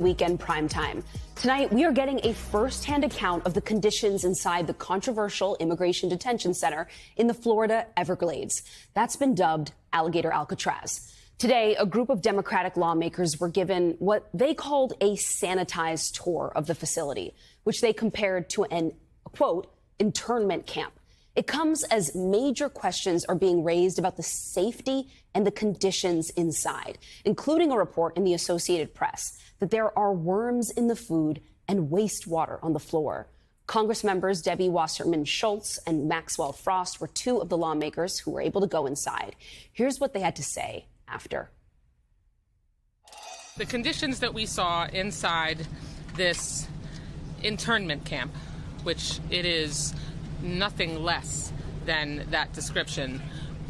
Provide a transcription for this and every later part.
Weekend primetime. Tonight, we are getting a first-hand account of the conditions inside the controversial immigration detention center in the Florida Everglades. That's been dubbed Alligator Alcatraz. Today, a group of Democratic lawmakers were given what they called a sanitized tour of the facility, which they compared to an, quote, internment camp. It comes as major questions are being raised about the safety and the conditions inside, including a report in the Associated Press that there are worms in the food and wastewater on the floor. Congress members Debbie Wasserman Schultz and Maxwell Frost were two of the lawmakers who were able to go inside. Here's what they had to say after. The conditions that we saw inside this internment camp, which it is nothing less than that description,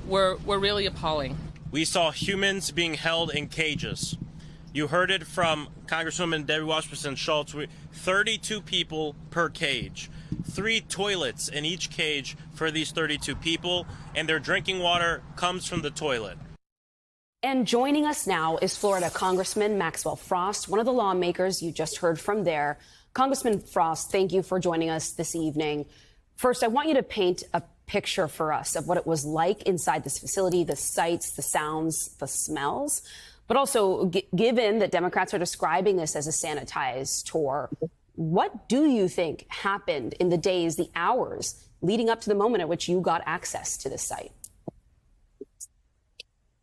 were really appalling. We saw humans being held in cages. You heard it from Congresswoman Debbie Wasserman Schultz. 32 people per cage, 3 toilets in each cage for these 32 people, and their drinking water comes from the toilet. And joining us now is Florida Congressman Maxwell Frost, one of the lawmakers you just heard from there. Congressman Frost, thank you for joining us this evening. First, I want you to paint a picture for us of what it was like inside this facility, the sights, the sounds, the smells. But also, given that Democrats are describing this as a sanitized tour, what do you think happened in the days, the hours leading up to the moment at which you got access to this site?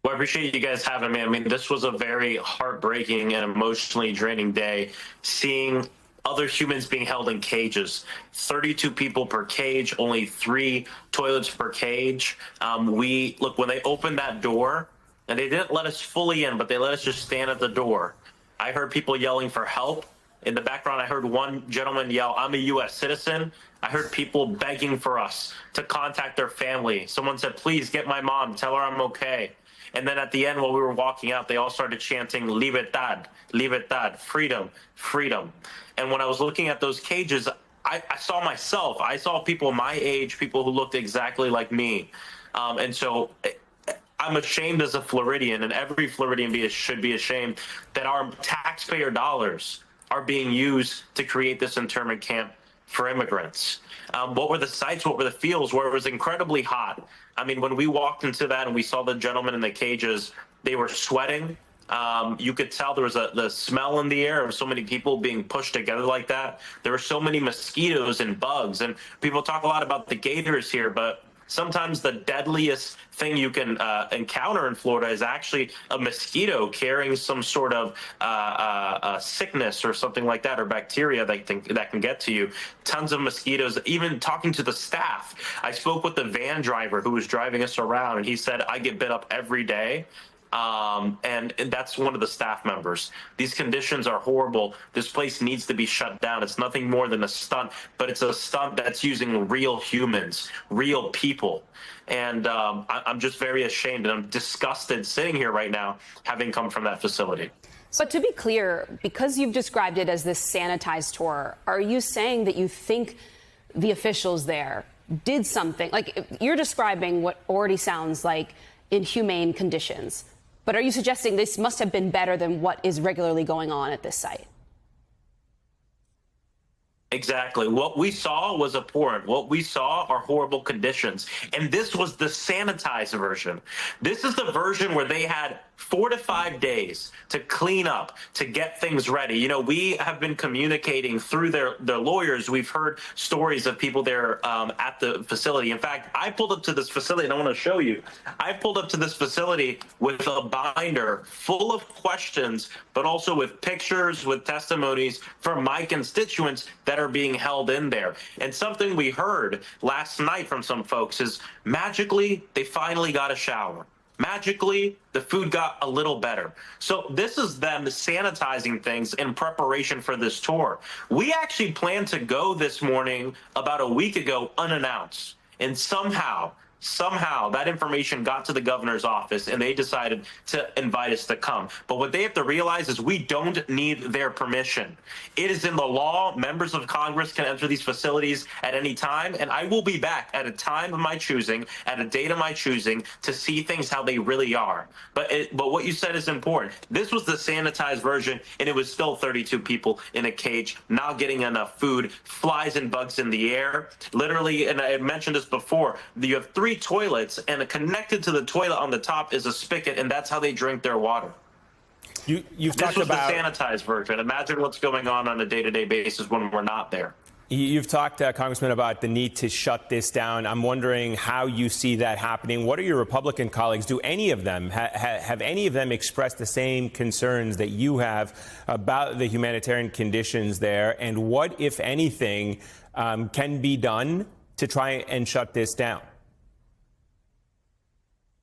Well, I appreciate you guys having me. I mean, this was a very heartbreaking and emotionally draining day, seeing other humans being held in cages. 32 people per cage, only 3 toilets per cage. Look, when they opened that door, and they didn't let us fully in, but they let us just stand at the door, I heard people yelling for help. In the background, I heard one gentleman yell, "I'm a U.S. citizen." I heard people begging for us to contact their family. Someone said, "Please get my mom, tell her I'm okay." And then at the end, while we were walking out, they all started chanting, "Libertad, libertad, freedom, freedom." And when I was looking at those cages, I saw myself. I saw people my age, people who looked exactly like me. And so I'm ashamed as a Floridian, and every Floridian should be ashamed that our taxpayer dollars are being used to create this internment camp for immigrants. What were the sites? What were the fields where it was incredibly hot? I mean, when we walked into that and we saw the gentlemen in the cages, they were sweating. You could tell there was the smell in the air of so many people being pushed together like that. There were so many mosquitoes and bugs, and people talk a lot about the gators here, but sometimes the deadliest thing you can encounter in Florida is actually a mosquito carrying some sort of sickness or something like that, or bacteria that can get to you. Tons of mosquitoes. Even talking to the staff, I spoke with the van driver who was driving us around, and he said, "I get bit up every day." And that's one of the staff members. These conditions are horrible. This place needs to be shut down. It's nothing more than a stunt, but it's a stunt that's using real humans, real people. And I'm just very ashamed, and I'm disgusted sitting here right now, having come from that facility. But to be clear, because you've described it as this sanitized tour, are you saying that you think the officials there did something? Like, you're describing what already sounds like inhumane conditions. But are you suggesting this must have been better than what is regularly going on at this site? Exactly. What we saw was abhorrent. What we saw are horrible conditions. And this was the sanitized version. This is the version where they had 4 to 5 days to clean up, to get things ready. You know, we have been communicating through their lawyers. We've heard stories of people there at the facility. In fact, I pulled up to this facility, and I want to show you. I pulled up to this facility with a binder full of questions, but also with pictures, with testimonies from my constituents that are being held in there. And something we heard last night from some folks is magically they finally got a shower. Magically, the food got a little better. So this is them sanitizing things in preparation for this tour. We actually planned to go this morning about a week ago unannounced. And somehow Somehow that information got to the governor's office and they decided to invite us to come. But what they have to realize is we don't need their permission. It is in the law. Members of Congress can enter these facilities at any time. And I will be back at a time of my choosing, at a date of my choosing, to see things how they really are. But what you said is important. This was the sanitized version, and it was still 32 people in a cage, not getting enough food, flies and bugs in the air. Literally, and I mentioned this before, you have 3 toilets, and connected to the toilet on the top is a spigot, and that's how they drink their water. You've talked about the sanitized version. Imagine what's going on a day-to-day basis when we're not there. You've talked, Congressman, about the need to shut this down. I'm wondering how you see that happening. What are your Republican colleagues? Do any of them have any of them expressed the same concerns that you have about the humanitarian conditions there? And what, if anything, can be done to try and shut this down?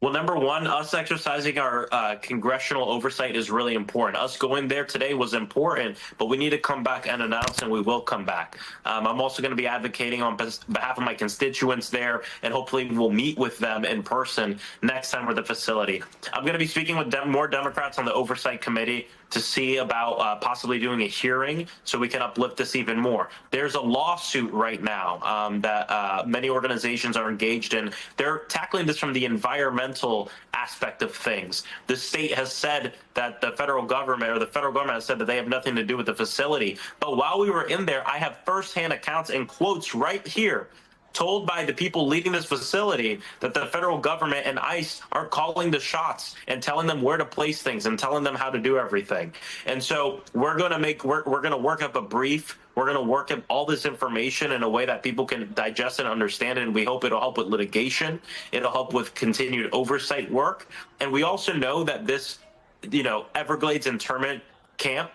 Well, number one, us exercising our congressional oversight is really important. Us going there today was important, but we need to come back and announce, and we will come back. I'm also going to be advocating on behalf of my constituents there, and hopefully we'll meet with them in person next time we're at the facility. I'm going to be speaking with more Democrats on the Oversight Committee to see about possibly doing a hearing so we can uplift this even more. There's a lawsuit right now that many organizations are engaged in. They're tackling this from the environmental aspect of things. The state has said that the federal government has said that they have nothing to do with the facility. But while we were in there, I have firsthand accounts and quotes right here told by the people leading this facility that the federal government and ICE are calling the shots and telling them where to place things and telling them how to do everything. And so we're going to work up a brief. We're going to work up all this information in a way that people can digest and understand it. And we hope it'll help with litigation. It'll help with continued oversight work. And we also know that this, Everglades internment camp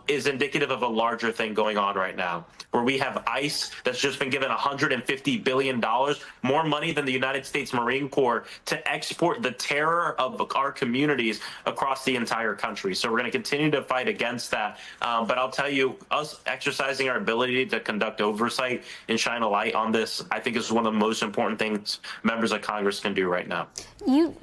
is indicative of a larger thing going on right now, where we have ICE that's just been given $150 billion, more money than the United States Marine Corps, to export the terror of our communities across the entire country. So we're going to continue to fight against that. But I'll tell you, us exercising our ability to conduct oversight and shine a light on this, I think is one of the most important things members of Congress can do right now.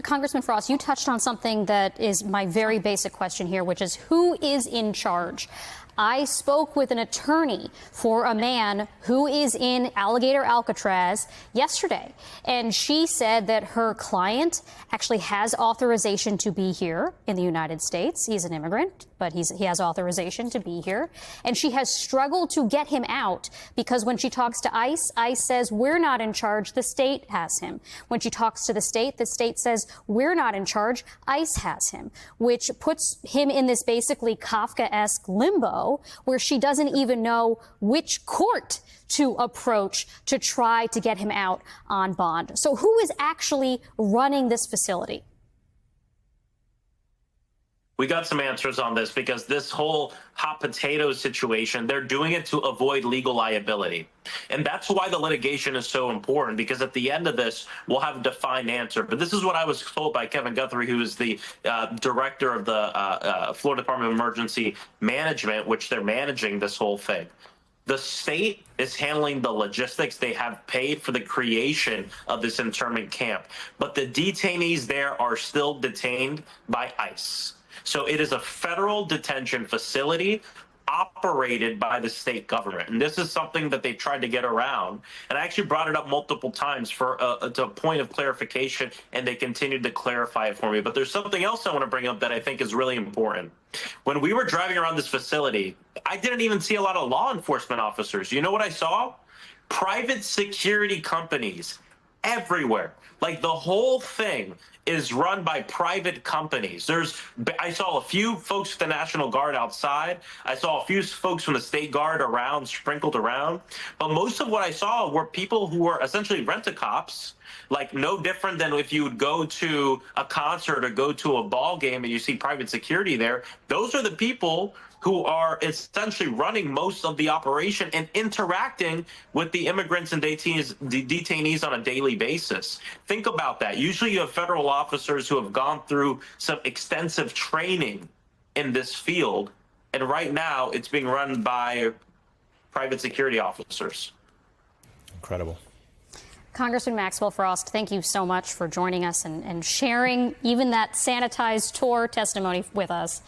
Congressman Frost, you touched on something that is my very basic question here, which is who is in charge? I spoke with an attorney for a man who is in Alligator Alcatraz yesterday, and she said that her client actually has authorization to be here in the United States. He's an immigrant, but he has authorization to be here. And she has struggled to get him out because when she talks to ICE, ICE says, we're not in charge, the state has him. When she talks to the state says, we're not in charge, ICE has him, which puts him in this basically Kafkaesque limbo where she doesn't even know which court to approach to try to get him out on bond. So who is actually running this facility? We got some answers on this because this whole hot potato situation, they're doing it to avoid legal liability. And that's why the litigation is so important, because at the end of this, we'll have a defined answer. But this is what I was told by Kevin Guthrie, who is the director of the Florida Department of Emergency Management, which they're managing this whole thing. The state is handling the logistics. They have paid for the creation of this internment camp, but the detainees there are still detained by ICE. So it is a federal detention facility operated by the state government. And this is something that they tried to get around. And I actually brought it up multiple times to a point of clarification, and they continued to clarify it for me. But there's something else I want to bring up that I think is really important. When we were driving around this facility, I didn't even see a lot of law enforcement officers. You know what I saw? Private security companies everywhere. Like the whole thing is run by private companies. I saw a few folks with the National Guard outside. I saw a few folks from the State Guard sprinkled around. But most of what I saw were people who were essentially rent-a-cops, like no different than if you would go to a concert or go to a ball game and you see private security there. Those are the people who are essentially running most of the operation and interacting with the immigrants and detainees on a daily basis. Think about that. Usually you have federal officers who have gone through some extensive training in this field, and right now it's being run by private security officers. Incredible. Congressman Maxwell Frost, thank you so much for joining us and sharing even that sanitized tour testimony with us.